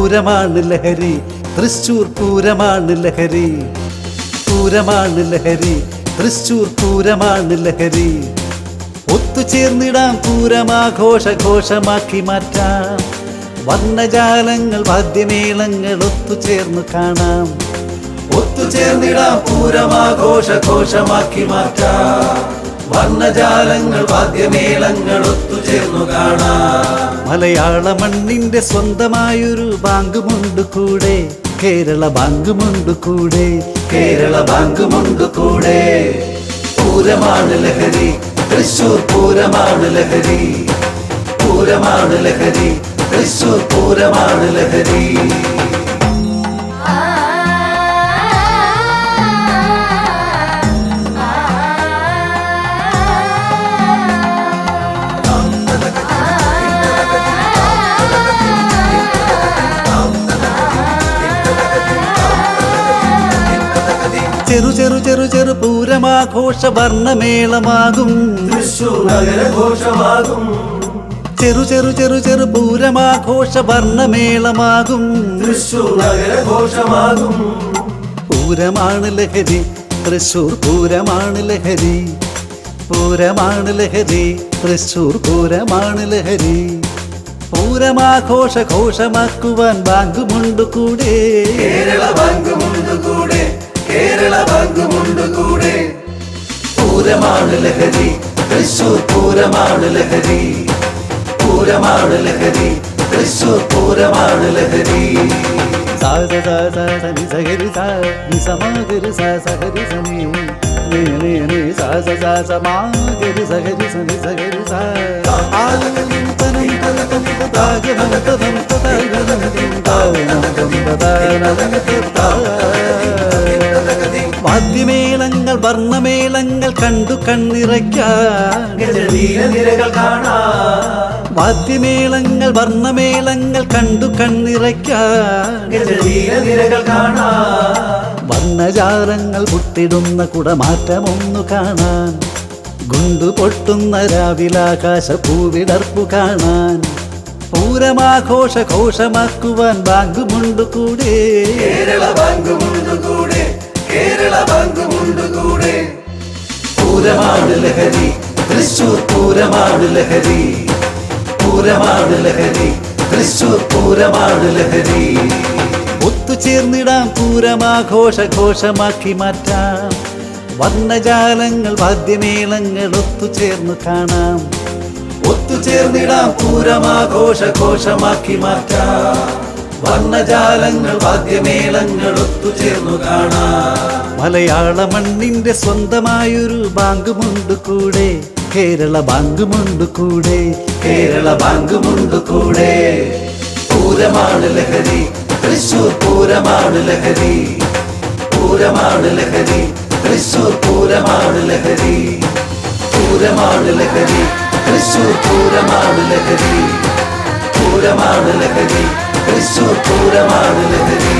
പൂരമാണ് ലഹരി, തൃശ്ശൂർ പൂരമാണ് ലഹരി. പൂരമാണ് ലഹരി, തൃശ്ശൂർ പൂരമാണ് ലഹരി. ഒത്തുചേർന്നിടാം പൂരമാഘോഷഘോഷമാക്കി മാറ്റാം. വർണ്ണജാലങ്ങൾ വാദ്യമേളങ്ങൾ ഒത്തുചേർന്നു കാണാം. ഒത്തുചേർന്നിടാം പൂരമാഘോഷഘോഷമാക്കി മാറ്റാം. വർണ്ണജാലങ്ങൾ വാദ്യമേളങ്ങൾ ഒത്തുചേർന്നു കാണാം. മലയാള മണ്ണിന്റെ സ്വന്തമായൊരു ബാങ്കുമുണ്ട് കൂടെ, കേരള ബാങ്കുമുണ്ട് കൂടെ, കേരള ബാങ്കുമുണ്ട് കൂടെ. പൂരമാണ് ലഹരി, തൃശ്ശൂർ പൂരമാണ് ലഹരി. പൂരമാണ് ലഹരി, തൃശ്ശൂർ പൂരമാണ് ലഹരി. ചെറു ചെറു ചെറു ചെറു പൂരമാഘോഷ വർണ്ണമേളമാകും, തൃശ്ശൂർ നഗരഘോഷമാകും. ചെറു ചെറു ചെറു ചെറു പൂരമാഘോഷ വർണ്ണമേളമാകും, തൃശ്ശൂർ നഗരഘോഷമാകും. പൂരമാണ് ലഹരി, തൃശ്ശൂർ പൂരമാണ് ലഹരി. പൂരമാണ് ലഹരി, തൃശ്ശൂർ പൂരമാണ് ലഹരി. പൂരമാഘോഷഘോഷമാക്കുവാൻ ബാങ്കുമുണ്ട് കൂടെ, കേരള ബാങ്കുമുണ്ട് കൂടെ, കേരള ബാങ്കുമുണ്ട് കൂടെ. പൂരമാണ് ലഹരി, തൃശ്ശൂർ പൂരമാണ് ലഹരി. പൂരമാണ് ലഹരി, തൃശ്ശൂർ പൂരമാണ് ലഹരി. സാധ സാധ സനി സഹരി സാ നി സമാഗരി സാ സഹരി സനി നി നി നി സാ സ സാ സമാഗരി സഹരി സനി സഹരി സാ ആലലിൻ തനം തനം താഗനം തനം താഗനം താഗനം വാദ്യമേളങ്ങൾ വർണ്ണമേളങ്ങൾ കണ്ടു കണ്ണിറയ്ക്കാൻ, നിരകൾ കാണാം. വാദ്യമേളങ്ങൾ വർണ്ണമേളങ്ങൾ കണ്ടു കണ്ണിറയ്ക്കാൻ, നിരകൾ കാണാം. വർണ്ണജാലങ്ങൾ പുട്ടിടുന്ന കുടമാറ്റമൊന്നു കാണാൻ, ഗുണ്ടു പൊട്ടുന്ന രാവിലാകാശ പൂവിടർപ്പു കാണാൻ. പൂരമാഘോഷഘോഷമാക്കുവാൻ ബാങ്കുമുണ്ട് കൂടെ, കേരള ബാങ്കുമുണ്ട് കൂടെ, കേരള ബാങ്കുമുണ്ട് കൂടെ. പൂരമാണ് ലഹരി, തൃശ്ശൂർ പൂരമാണ് ലഹരി. പൂരമാണ് ലഹരി, തൃശ്ശൂർ പൂരമാണ് ലഹരി. ഒത്തുചേർന്നിടാം പൂരമാഘോഷഘോഷമാക്കി മാറ്റാം. വർണ്ണജാലങ്ങൾ വാദ്യമേളങ്ങൾ ഒത്തുചേർന്നു കാണാം. ഒത്തുചേർന്നിടാം പൂരമാഘോഷഘോഷമാക്കി മാറ്റാം. വർണ്ണജാലങ്ങൾ വാദ്യമേളങ്ങൾ ഒത്തുചേർന്നു കാണാം. മലയാള മണ്ണിന്റെ സ്വന്തമായൊരു ബാങ്കുമുണ്ട് കൂടെ, കേരള ബാങ്കുമുണ്ട് കൂടെ, കേരള ബാങ്കുമുണ്ട് കൂടെ. പൂരമാണ് ലഹരി, തൃശ്ശൂർ പൂരമാണ് ലഹരി. പൂരമാണ് ലഹരി, തൃശ്ശൂർ പൂരമാണ് ലഹരി. പൂരമാണ് ലഹരി, തൃശ്ശൂർ പൂരമാണ് ലഹരി. പൂരമാണ് ലഹരി, തൃശ്ശൂർ പൂരമാണ് ലഹരി.